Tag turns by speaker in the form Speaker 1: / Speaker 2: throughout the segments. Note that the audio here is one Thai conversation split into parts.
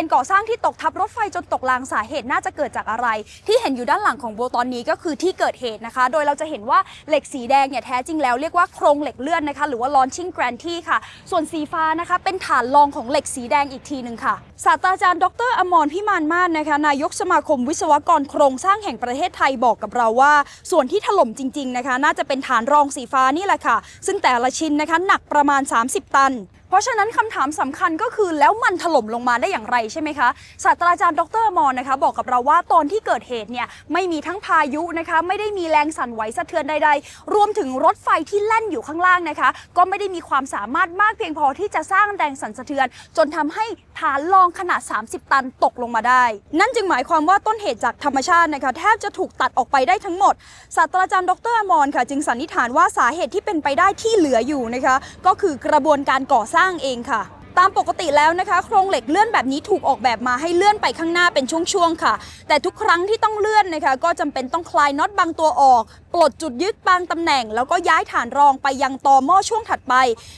Speaker 1: นก่อสร้างที่ตกทับรถไฟจนตกรางสาเหตุน่าจะเกิดจากอะไรที่เห็นอยู่ด้านหลังของโบตอนนี้ก็คือที่เกิดเหตุนะคะโดยเราจะเห็นว่าเหล็กสีแดงเนี่ยแท้จริงแล้วเรียกว่าโครงเหล็กเลื่อนนะคะหรือว่า launching gantry ค่ะส่วนสีฟ้านะคะเป็นฐานรองของเหล็กสีแดงอีกทีหนึ่งค่ะศาสตราจารย์ดร.อมรพิมานมาศนะคะนายกสมาคมวิศวกรโครงสร้างแห่งประเทศไทยบอกกับเราว่าส่วนที่ถล่มจริงๆนะคะน่าจะเป็นฐานรองสีฟ้านี่แหละค่ะซึ่งแต่ละชิ้นนะคะหนักประมาณ30 ตันเพราะฉะนั้นคำถามสำคัญก็คือแล้วมันถล่มลงมาได้อย่างไรใช่ไหมคะศาสตราจารย์ดร.อมรนะคะบอกกับเราว่าตอนที่เกิดเหตุเนี่ยไม่มีทั้งพายุนะคะไม่ได้มีแรงสั่นไหวสะเทือนใดๆรวมถึงรถไฟที่แล่นอยู่ข้างล่างนะคะก็ไม่ได้มีความสามารถมากเพียงพอที่จะสร้างแรงสั่นสะเทือนจนทำให้ฐานรองขนาด30 ตันตกลงมาได้นั่นจึงหมายความว่าต้นเหตุจากธรรมชาตินะคะแทบจะถูกตัดออกไปได้ทั้งหมดศาสตราจารย์ดร.อมรค่ะจึงสันนิษฐานว่าสาเหตุที่เป็นไปได้ที่เหลืออยู่นะคะก็คือกระบวนการก่อสร้างเองค่ะตามปกติแล้วนะคะโครงเหล็กเลื่อนแบบนี้ถูกออกแบบมาให้เลื่อนไปข้างหน้าเป็นช่วงๆค่ะแต่ทุกครั้งที่ต้องเลื่อนนะคะก็จำเป็นต้องคลายน็อตบางตัวออกปลดจุดยึดบางตำแหน่งแล้วก็ย้ายฐานรองไปยังตอหม้อช่วงถัดไป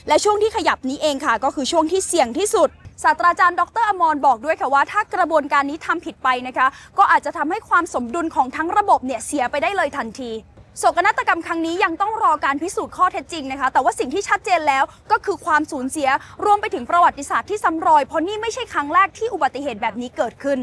Speaker 1: และช่วงที่ขยับนี้เองค่ะก็คือช่วงที่เสี่ยงที่สุดศาสตราจารย์ดร.อมรบอกด้วยค่ะว่าถ้ากระบวนการนี้ทำผิดไปนะคะก็อาจจะทำให้ความสมดุลของทั้งระบบเนี่ยเสียไปได้เลยทันทีโศกนาฏกรรมครั้งนี้ยังต้องรอการพิสูจน์ข้อเท็จจริงนะคะแต่ว่าสิ่งที่ชัดเจนแล้วก็คือความสูญเสียรวมไปถึงประวัติศาสตร์ที่ซ้ำรอยเพราะนี่ไม่ใช่ครั้งแรกที่อุบัติเหตุแบบนี้เกิดขึ้น